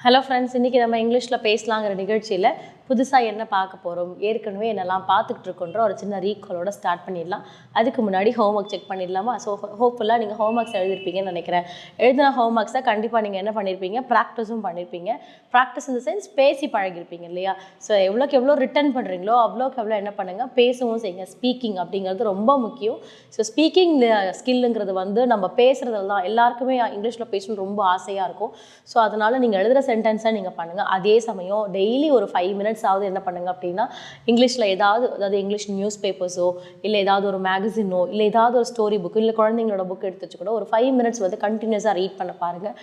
Hello friends, இன்றைக்கி நம்ம இங்கிலீஷில் பேசலாங்கிற நிகழ்ச்சியில் புதுசாக என்ன பார்க்க போகிறோம், ஏற்கனவே என்னெல்லாம் பார்த்துக்கிட்டு இருக்கோன்ற ஒரு சின்ன ரீகாலோட ஸ்டார்ட் பண்ணிடலாம். அதுக்கு முன்னாடி ஹோம் ஒர்க் செக் பண்ணிடலாமா? ஸோ ஹோப்ஃபுல்லாக நீங்கள் ஹோம் ஒர்க்ஸ் எழுதிருப்பீங்கன்னு நினைக்கிறேன். எழுதின ஹோம் ஒர்க்ஸை கண்டிப்பாக நீங்கள் என்ன பண்ணியிருப்பீங்க, ப்ராக்டிஸும் பண்ணியிருப்பீங்க. ப்ராக்டிஸ் இந்த சென்ஸ் பேசி பழகிருப்பீங்க இல்லையா? ஸோ எவ்வளோக்கு எவ்வளோ ரிட்டன் பண்ணுறீங்களோ அவ்வளோக்கு எவ்வளோ என்ன பண்ணுங்கள், பேசவும் செய்யுங்க. ஸ்பீக்கிங் அப்படிங்கிறது ரொம்ப முக்கியம். ஸோ ஸ்பீக்கிங் ஸ்கில்லுங்கிறது நம்ம பேசுகிறதுல தான். எல்லாருக்குமே இங்கிலீஷில் பேசணும்னு ரொம்ப ஆசையாக இருக்கும். ஸோ அதனால் நீங்கள் எழுதுகிற சென்டென்ஸை நீங்கள் பண்ணுங்கள். அதே சமயம் டெய்லி ஒரு 5 minutes ஆகுது என்ன பண்ணுங்க அப்படின்னா, இங்கிலீஷில் அதாவது இங்கிலீஷ் நியூஸ் பேப்பர்ஸோ இல்லை ஏதாவது ஒரு மேகசினோ இல்லை ஏதாவது ஒரு ஸ்டோரி புக் இல்லை குழந்தைங்களோட புக் எடுத்து வச்சு கூட ஒரு 5 minutes கண்டினியூஸாக ரீட் பண்ண பாருங்கள்.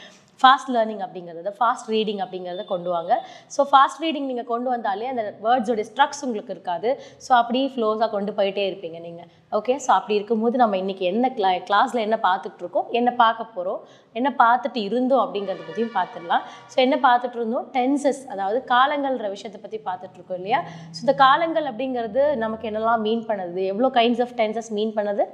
ஃபாஸ்ட் லேர்னிங் அப்படிங்கிறத, ஃபாஸ்ட் ரீடிங் அப்படிங்கிறத கொண்டு வாங்க. ஸோ ஃபாஸ்ட் ரீடிங் நீங்கள் கொண்டு வந்தாலே அந்த வேர்ட்ஸோடைய ஸ்ட்ரக்ஸ் உங்களுக்கு இருக்காது. ஸோ அப்படியே ஃப்ளோஸாக கொண்டு போயிட்டே இருப்பீங்க நீங்கள். ஓகே, ஸோ அப்படி இருக்கும்போது நம்ம இன்றைக்கி என்ன கிளாஸில் என்ன பார்த்துட்ருக்கோம், என்ன பார்க்க போகிறோம், என்ன பார்த்துட்டு இருந்தோம் அப்படிங்கிறத பற்றியும் பார்த்துடலாம். ஸோ என்ன பார்த்துட்டு இருந்தோம், டென்சஸ், அதாவது காலங்கள்ன்ற விஷயத்தை பற்றி பார்த்துட்ருக்கோம் இல்லையா? ஸோ இந்த காலங்கள் அப்படிங்கிறது நமக்கு என்னெல்லாம் மீன் பண்ணுது, எவ்வளோ கைண்ட்ஸ் ஆஃப் டென்சஸ் மீன் பண்ணுது?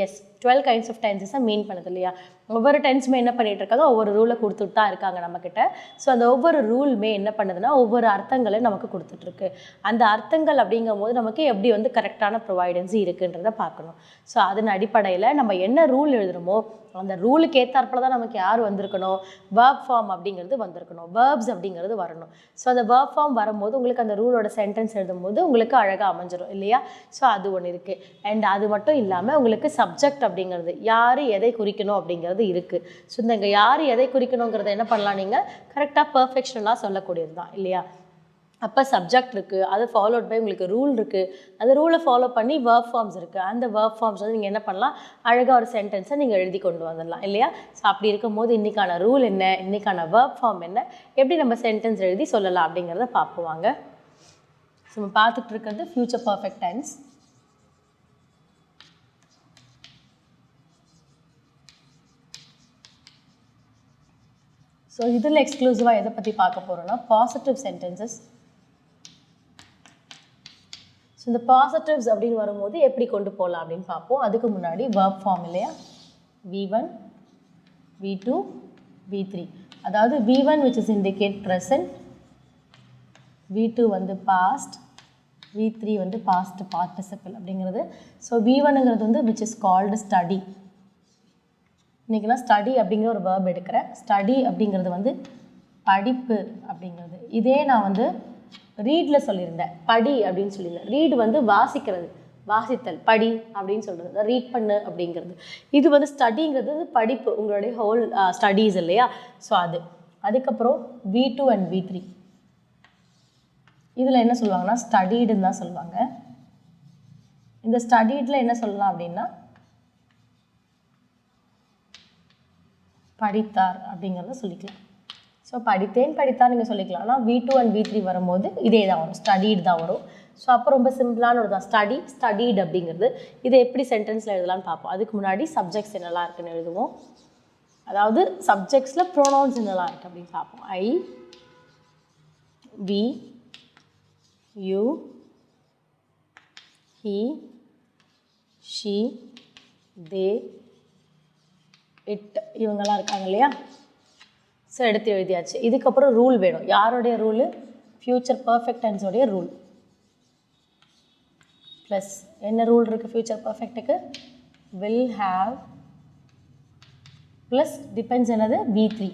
எஸ், 12 kinds of tenses மீன் பண்ணுது இல்லையா? ஒவ்வொரு டென்ஸுமே என்ன பண்ணிட்டு இருக்காங்க, ஒவ்வொரு ரூலை கொடுத்துட்டு தான் இருக்காங்க நம்மக்கிட்ட. ஸோ அந்த ஒவ்வொரு ரூலுமே என்ன பண்ணுதுன்னா ஒவ்வொரு அர்த்தங்களை நமக்கு கொடுத்துட்ருக்கு. அந்த அர்த்தங்கள் அப்படிங்கும் போது நமக்கு எப்படி கரெக்டான ப்ரொவைடன்ஸி இருக்குன்றதை பார்க்கணும். ஸோ அதன் அடிப்படையில் நம்ம என்ன ரூல் எழுதுகிறோமோ அந்த ரூலுக்கு ஏற்றாற்போல தான் நமக்கு யார் வந்திருக்கணும், வேர்ப் ஃபார்ம் அப்படிங்கிறது வந்திருக்கணும், வேர்ப்ஸ் அப்படிங்கிறது வரணும். ஸோ அந்த வேர்ப் ஃபார்ம் வரும்போது உங்களுக்கு அந்த ரூலோட சென்டென்ஸ் எழுதும்போது உங்களுக்கு அழகாக அமைஞ்சிடும் இல்லையா? ஸோ அது ஒன்று இருக்குது. அண்ட் அது மட்டும் இல்லாமல் உங்களுக்கு சப்ஜெக்ட் அப்படிங்கிறது, யார் எதை குறிக்கணும் அப்படிங்கிறது இருக்குது. ஸோ இந்த யார் எதை குறிக்கணுங்கிறத என்ன பண்ணலாம், நீங்கள் கரெக்டாக பர்ஃபெக்ஷனலாக சொல்லக்கூடியது தான் இல்லையா? அப்போ சப்ஜெக்ட் இருக்குது, அது ஃபாலோட் பை உங்களுக்கு ரூல் இருக்குது, அந்த ரூலை ஃபாலோ பண்ணி வேர்ப் ஃபார்ம்ஸ் இருக்குது. அந்த வேர்ப் ஃபார்ம்ஸ் நீங்கள் என்ன பண்ணலாம், அழகாக ஒரு சென்டென்ஸை நீங்கள் எழுதி கொண்டு வந்துடலாம் இல்லையா? ஸோ அப்படி இருக்கும்போது இன்றைக்கான ரூல் என்ன, இன்றைக்கான வேர்ப் ஃபார்ம் என்ன, எப்படி நம்ம சென்டென்ஸ் எழுதி சொல்லலாம் அப்படிங்கிறத பார்ப்போவாங்க. ஸோ நம்ம பார்த்துட்டு இருக்கிறது ஃபியூச்சர் பர்ஃபெக்ட் டென்ஸ். ஸோ இதில் எக்ஸ்க்ளூசிவாக எதை பற்றி பார்க்க போகிறோன்னா பாசிட்டிவ் சென்டென்சஸ். ஸோ இந்த பாசிட்டிவ்ஸ் அப்படின்னு வரும்போது எப்படி கொண்டு போகலாம் அப்படின்னு பார்ப்போம். அதுக்கு முன்னாடி வேர்ப் ஃபார்ம் இல்லையா, V1, V2, V3. அதாவது V1 which is indicate present, V2 past, V3 past participle அப்படிங்கிறது. ஸோ V1ங்கிறது which is called study. இன்றைக்கி நான் ஸ்டடி அப்படிங்கிற ஒரு வேர்ப் எடுக்கிறேன். ஸ்டடி அப்படிங்கிறது படிப்பு அப்படிங்கிறது. இதே நான் ரீடில் சொல்லியிருந்தேன், படி அப்படின்னு சொல்லியிருந்தேன். ரீடு வாசிக்கிறது, வாசித்தல், படி அப்படின்னு சொல்கிறது, ரீட் பண்ணு அப்படிங்கிறது. இது ஸ்டடிங்கிறது படிப்பு, உங்களுடைய ஹோல் ஸ்டடீஸ் இல்லையா? ஸோ அதுக்கப்புறம் V2 and V3 இதில் என்ன சொல்லுவாங்கன்னா ஸ்டடீடுன்னு தான் சொல்லுவாங்க. இந்த ஸ்டடீடில் என்ன சொல்லலாம் அப்படின்னா படித்தார் அப்படிங்கிறத சொல்லிக்கலாம். ஸோ படித்தேன், படித்தார் நீங்கள் சொல்லிக்கலாம். ஆனால் V2 and V3 வரும்போது இதே தான் வரும், ஸ்டடீடு தான் வரும். ஸோ அப்போ ரொம்ப சிம்பிளான ஒரு தான் ஸ்டடி, ஸ்டடீடு அப்படிங்கிறது. இதை எப்படி சென்டென்ஸில் எழுதலான்னு பார்ப்போம். அதுக்கு முன்னாடி சப்ஜெக்ட்ஸ் என்னெல்லாம் இருக்குன்னு எழுதுவோம். அதாவது சப்ஜெக்ட்ஸில் ப்ரோனவுன்ஸ் என்னெல்லாம் இருக்குது அப்படின்னு பார்ப்போம். I, we, you, he, she, they, it, இவங்கெல்லாம் இருக்காங்க இல்லையா? ஸோ எடுத்து எழுதியாச்சு. இதுக்கப்புறம் ரூல் வேணும். யாருடைய ரூலு? ஃப்யூச்சர் பர்ஃபெக்ட் டென்ஸோடைய ரூல். ப்ளஸ் என்ன ரூல் இருக்குது ஃப்யூச்சர் பர்ஃபெக்ட்டுக்கு? வில் ஹாவ் ப்ளஸ் டிபெண்ட்ஸ் என்னது? V3.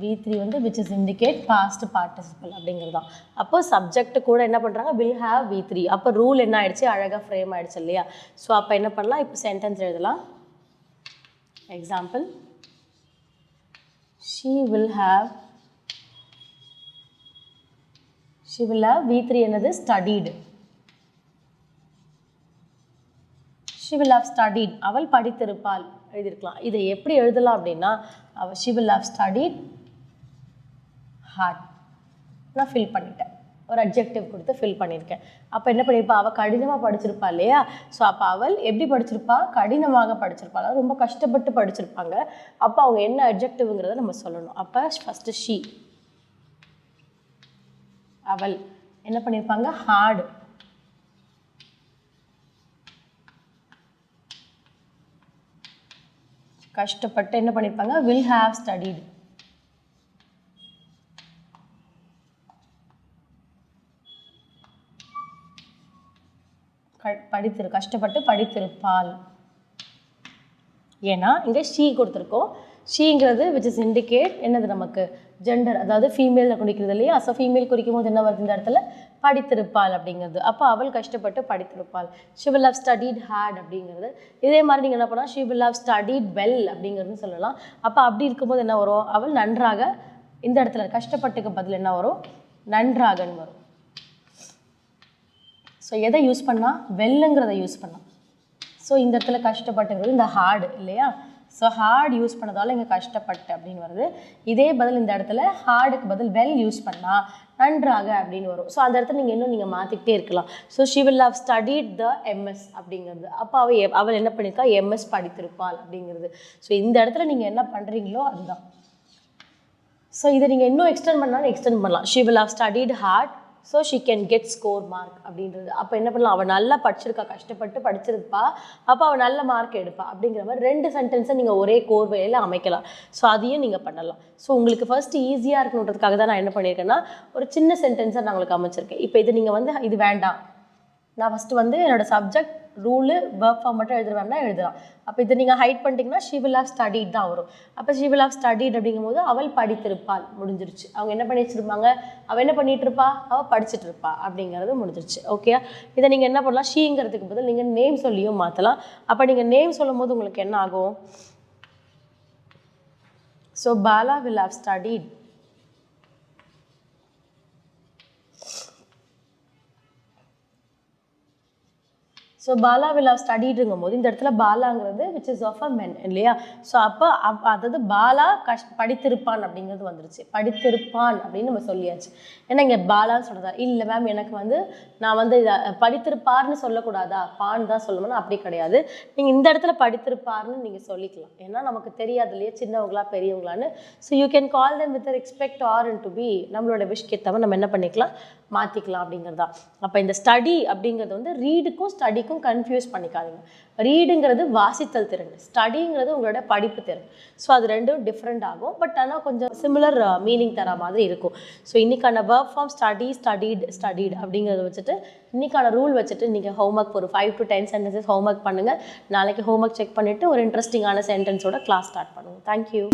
V3 which is indicate past participle அப்படிங்கிறது தான். அப்போ சப்ஜெக்ட் கூட என்ன பண்ணுறாங்க, வில் ஹாவ் V3. அப்போ ரூல் என்ன ஆயிடுச்சு, அழகாக ஃப்ரேம் ஆகிடுச்சு இல்லையா? ஸோ அப்போ என்ன பண்ணலாம், இப்போ சென்டென்ஸ் எழுதலாம். Example, she will have V3 என்னது? studied. she will have studied, அவள் படித்திருப்பாள் எழுதியிருக்கலாம். இதை எப்படி எழுதலாம் அப்படின்னா she will have studied hard. நான் ஃபில் பண்ணிட்டேன், ஒரு அட்ஜெக்டிவ் கொடுத்து ஃபில் பண்ணியிருக்கேன். அப்போ என்ன பண்ணியிருப்பா, அவள் கடினமாக படிச்சிருப்பா இல்லையா? ஸோ அப்போ அவள் எப்படி படிச்சிருப்பா, கடினமாக படிச்சிருப்பா, அதாவது ரொம்ப கஷ்டப்பட்டு படிச்சிருப்பாங்க. அப்போ அவங்க என்ன அட்ஜெக்டிவ்ங்கிறத நம்ம சொல்லணும். அப்போ ஃபஸ்ட்டு ஷீ, அவள் என்ன பண்ணியிருப்பாங்க, ஹார்டு, கஷ்டப்பட்டு என்ன பண்ணியிருப்பாங்க, வில் ஹாவ் ஸ்டடிடு. கஷ்டப்பட்டு படித்திருப்பாள். ஏன்னா இங்கே ஷீ கொடுத்துருக்கோம். ஷீங்கிறது விச் இஸ் இண்டிகேட் என்னது நமக்கு ஜெண்டர், அதாவது ஃபீமேலில் குறிக்கிறது இல்லையா. ஸோ ஃபீமேல் குறிக்கும் போது என்ன வருது இந்த இடத்துல படித்திருப்பாள் அப்படிங்கிறது. அப்போ அவள் கஷ்டப்பட்டு படித்திருப்பாள். She will have studied hard அப்படிங்கிறது. இதே மாதிரி நீங்கள் என்ன பண்ணலாம், she will have studied well அப்படிங்கிறது சொல்லலாம். அப்போ அப்படி இருக்கும்போது என்ன வரும், அவள் நன்றாக, இந்த இடத்துல கஷ்டப்பட்டுக்கு பதில் என்ன வரும், நன்றாகன்னு வரும். ஸோ எதை யூஸ் பண்ணால், வெல்லுங்கிறத யூஸ் பண்ணலாம். ஸோ இந்த இடத்துல கஷ்டப்பட்டுங்கிறது இந்த ஹார்டு இல்லையா. ஸோ ஹார்ட் யூஸ் பண்ணதால் இங்கே கஷ்டப்பட்டு அப்படின்னு வருது. இதே பதில் இந்த இடத்துல ஹார்டுக்கு பதில் வெல் யூஸ் பண்ணால் நன்றாக அப்படின்னு வரும். ஸோ அந்த இடத்துல நீங்கள் மாற்றிக்கிட்டே இருக்கலாம். So she will have studied the MS அப்படிங்கிறது. அப்போ அவள் என்ன பண்ணியிருக்கா, எம்எஸ் படித்திருப்பாள் அப்படிங்கிறது. ஸோ இந்த இடத்துல நீங்கள் என்ன பண்ணுறீங்களோ அதுதான். ஸோ இதை நீங்கள் இன்னும் எக்ஸ்டெண்ட் பண்ணாலும் எக்ஸ்டெண்ட் பண்ணலாம். She will have studied hard so she can get score mark அப்படின்றது. அப்போ என்ன பண்ணலாம், அவள் நல்லா படிச்சிருக்கா, கஷ்டப்பட்டு படிச்சிருப்பா, அப்போ அவள் நல்ல மார்க் எடுப்பா அப்படிங்கிற மாதிரி 2 சென்டென்ஸை நீங்கள் ஒரே கோர்வையில் அமைக்கலாம். ஸோ அதையும் நீங்கள் பண்ணலாம். ஸோ உங்களுக்கு ஃபர்ஸ்ட் ஈஸியாக இருக்கணுன்றதுக்காக தான் நான் என்ன பண்ணியிருக்கேன்னா ஒரு சின்ன சென்டென்ஸை நான் உங்களுக்கு அமைச்சிருக்கேன். இப்போ இது நீங்கள் இது வேண்டாம், நான் ஃபஸ்ட்டு என்னோடய சப்ஜெக்ட் ரூலு வேர்ப் ஃபார்ம் மட்டும் எழுதுவேன்னா எழுதலாம். அப்போ இதை நீங்கள் ஹைட் பண்ணிட்டீங்கன்னா ஷி வில் ஹவ் ஸ்டடீட் தான் வரும். அப்போ ஷி வில் ஹவ் ஸ்டடீட் அப்படிங்கும்போது அவள் படித்திருப்பாள் முடிஞ்சிருச்சு. அவங்க என்ன பண்ணி வச்சுருப்பாங்க, அவள் என்ன பண்ணிகிட்டு இருப்பா, அவள் படிச்சுட்டு இருப்பா அப்படிங்கிறது முடிஞ்சிருச்சு. ஓகே, இதை நீங்கள் என்ன பண்ணலாம், ஷீங்கிறதுக்கு பதில் நீங்கள் நேம் சொல்லியும் மாற்றலாம். அப்போ நீங்கள் நேம் சொல்லும் போது உங்களுக்கு என்ன ஆகும், so Bala will have studied. So Bala will have ஸ்டடீடுங்கும் போது இந்த இடத்துல பாலாங்கிறது which is of a men இல்லையா. ஸோ அப்போ அதாவது பாலா படித்திருப்பான் அப்படிங்கிறது வந்துருச்சு. படித்திருப்பான் அப்படின்னு நம்ம சொல்லியாச்சு. ஏன்னா இங்கே பாலான்னு சொல்கிறதா, இல்லை மேம் எனக்கு நான் இதை படித்திருப்பார்னு சொல்லக்கூடாதா, பான் தான் சொல்லணும்னா அப்படி கிடையாது. நீங்கள் இந்த இடத்துல படித்திருப்பார்னு நீங்கள் சொல்லிக்கலாம். ஏன்னா நமக்கு தெரியாது இல்லையா சின்னவங்களா பெரியவங்களான்னு. So you can call them with respect or in to be, நம்மளோட விஷயத்தவன் நம்ம என்ன பண்ணிக்கலாம், மாற்றிக்கலாம் அப்படிங்கிறதா. அப்போ இந்த ஸ்டடி அப்படிங்கிறது ரீடுக்கும் ஸ்டடிக்கும் கன்ஃபியூஸ் பண்ணிக்காதீங்க. ரீடுங்கிறது வாசித்தல் திறன், ஸ்டடிங்கிறது உங்களோட படிப்பு திறன். ஸோ அது ரெண்டும் டிஃப்ரெண்ட் ஆகும். பட் ஆனால் கொஞ்சம் சிமிலர் மீனிங் தர மாதிரி இருக்கும். ஸோ இன்றைக்கான வேர்ப் ஃபார்ம் ஸ்டடி, ஸ்டடீட் அப்படிங்கிறத வச்சுட்டு இன்றைக்கான ரூல் வச்சுட்டு நீங்கள் ஹோம்ஒர்க் ஒரு 5 to 10 சென்டென்சஸ் ஹோம்ஒர்க் பண்ணுங்கள். நாளைக்கு ஹோம்ஒர்க் செக் பண்ணிவிட்டு ஒரு இன்ட்ரெஸ்டிங்கான சென்டென்ஸோட கிளாஸ் ஸ்டார்ட் பண்ணுங்கள். தேங்க்யூ.